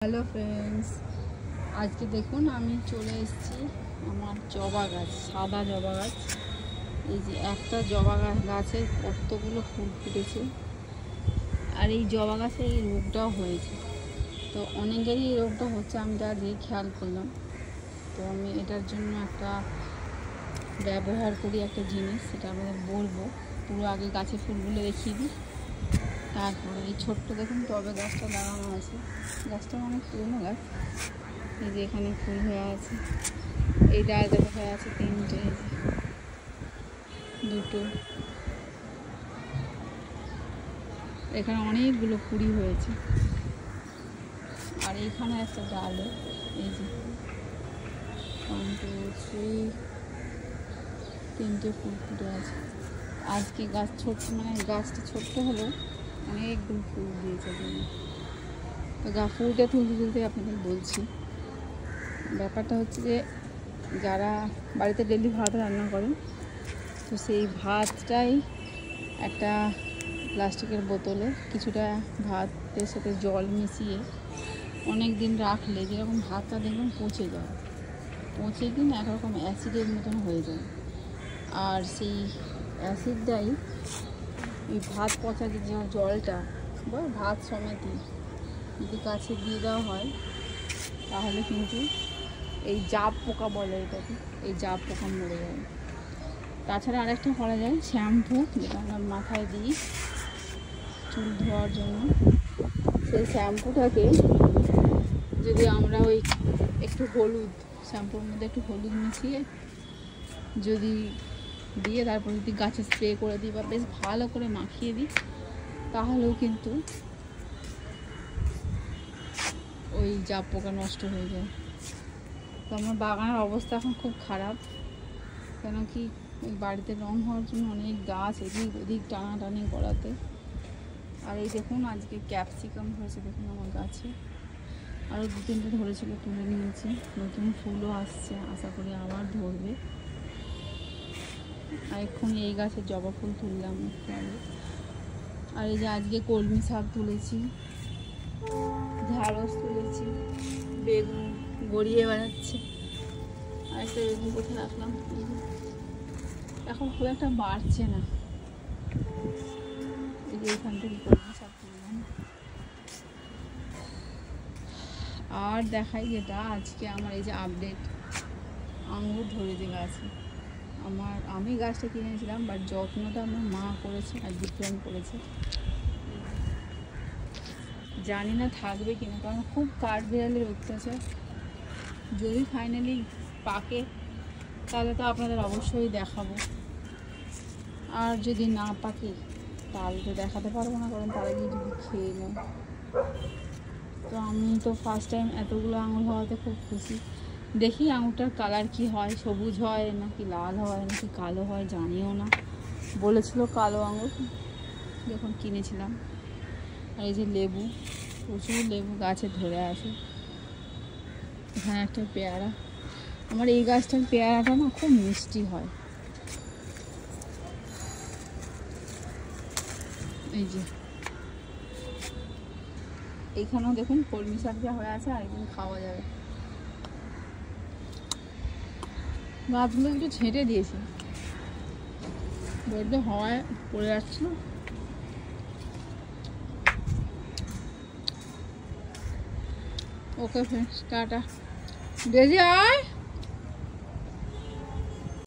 Hello friends, আজকে দেখুন আমি চলে এসেছি আমার জবা গাছ, সাদা জবা গাছ। এই যে একটা জবা গাছে কতগুলো ফুল ফুটেছে, আর এই জবা গাছে এই রোগটাও হয়েছে। তো অনেকেরই এই রোগটা হচ্ছে, আমি তো আজকে খেয়াল করলাম। তো আমি এটার জন্য একটা ব্যবহার করি একটা জিনিস, সেটা আপনাদের বলবো। পুরো আগে গাছে ফুলগুলো দেখিয়ে দিই, তারপরে এই ছোট্ট দেখুন টবে গাছটা লাগানো আছে। গাছটা অনেক পুরনো গাছ। এই যে এখানে ফুল হয়ে আছে, এই ডাল দেখা হয়ে আছে তিনটে, দুটো, এখানে অনেকগুলো কুড়ি হয়েছে। আর এইখানে একটা ডালে এই যে 1 2 3 তিনটে ফুল ফুটে আছে। আজকে গাছ ছোট্ট, মানে গাছটা ছোট্ট হলেও অনেকগুলো ফুল দিয়েছে। তো ফুলটা তুলতে আপনাদের বলছি, ব্যাপারটা হচ্ছে যে যারা বাড়িতে ডেলি ভাত রান্না করেন, তো সেই ভাতটাই একটা প্লাস্টিকের বোতলে কিছুটা ভাতের সাথে জল মিশিয়ে অনেক দিন রাখলে যেরকম ভাতটা দেখবেন পচে যায়, পচে কিনা একরকম অ্যাসিডের মতন হয়ে যায়। আর সেই অ্যাসিডটাই এই ভাত পচা যে জলটা বা ভাত সমেতই যদি গাছে দিয়ে দেওয়া হয়, তাহলে কিন্তু এই জাপ পোকা বলে এটাকে, এই জাপ পোকা মরে যাবে। তাছাড়া আরেকটা করা যায়, শ্যাম্পু যেটা আমরা মাথায় দিই চুল ধোয়ার জন্য, সেই শ্যাম্পুটাকে যদি আমরা ওই একটু হলুদ, শ্যাম্পুর মধ্যে একটু হলুদ মিশিয়ে যদি দিয়ে তারপর যদি গাছে স্প্রে করে দিই বা বেশ ভালো করে মাখিয়ে দিই, তাহলেও কিন্তু ওই জাপ পোকা নষ্ট হয়ে যায়। তো আমার বাগানের অবস্থা এখন খুব খারাপ, কেন কি ওই বাড়িতে রং হওয়ার জন্য অনেক গাছ এদিক ওদিক টানাটানি করাতে। আর এই দেখুন আজকে ক্যাপসিকাম হয়েছে দেখুন আমার গাছে, আরও 2-3টে ধরেছিল, তুলে নিয়েছি। নতুন ফুলও আসছে, আশা করি আবার ধরবে। আর এক্ষুনি এই গাছের জবা ফুল তুললাম একটু আগে। আর এই যে আজকে কলমি শাক তুলেছি, ঢ্যাঁড়স তুলেছি, বেগুন গড়িয়ে বেড়াচ্ছে। আর একটা বেগুন কোথায় রাখলাম, এখন খুব একটা বাড়ছে না। এই যে এইখান থেকে কলমি শাক তুললাম। আর দেখাই যেটা আজকে আমার এই যে আপডেট, আঙুর ধরেছে গাছে। আমি গাছটা কিনেছিলাম, বাট যত্নটা আমার মা করেছে আর বিক্রম করেছে। জানি না থাকবে কিনা, কারণ খুব কাঠ বিড়ালের অত্যাচার। যদি ফাইনালি পাকে তাহলে তো আপনাদের অবশ্যই দেখাবো, আর যদি না পাকে তাহলে তো দেখাতে পারবো না, কারণ তারা গিয়ে যদি খেয়ে নেয়। তো আমি তো ফার্স্ট টাইম এতগুলো আঙুর হওয়াতে খুব খুশি। দেখি আঙুরটার কালার কি হয়, সবুজ হয় নাকি লাল হয় নাকি কালো হয় জানিও না। বলেছিল কালো আঙুর যখন কিনেছিলাম। আর এই যে লেবু, প্রচুর লেবু গাছে ধরে আছে। এখানে একটা পেয়ারা, আমার এই গাছটার পেয়ারাটা না খুব মিষ্টি হয়। এই যে এইখানেও দেখুন কলমি শাক যা হয়ে আছে, আরেকদিন খাওয়া যাবে। গাছগুলো একটু ছেঁটে দিয়েছি, বড্ড হাওয়ায় পড়ে যাচ্ছিল। Okay friends, tata. বেজে আয়।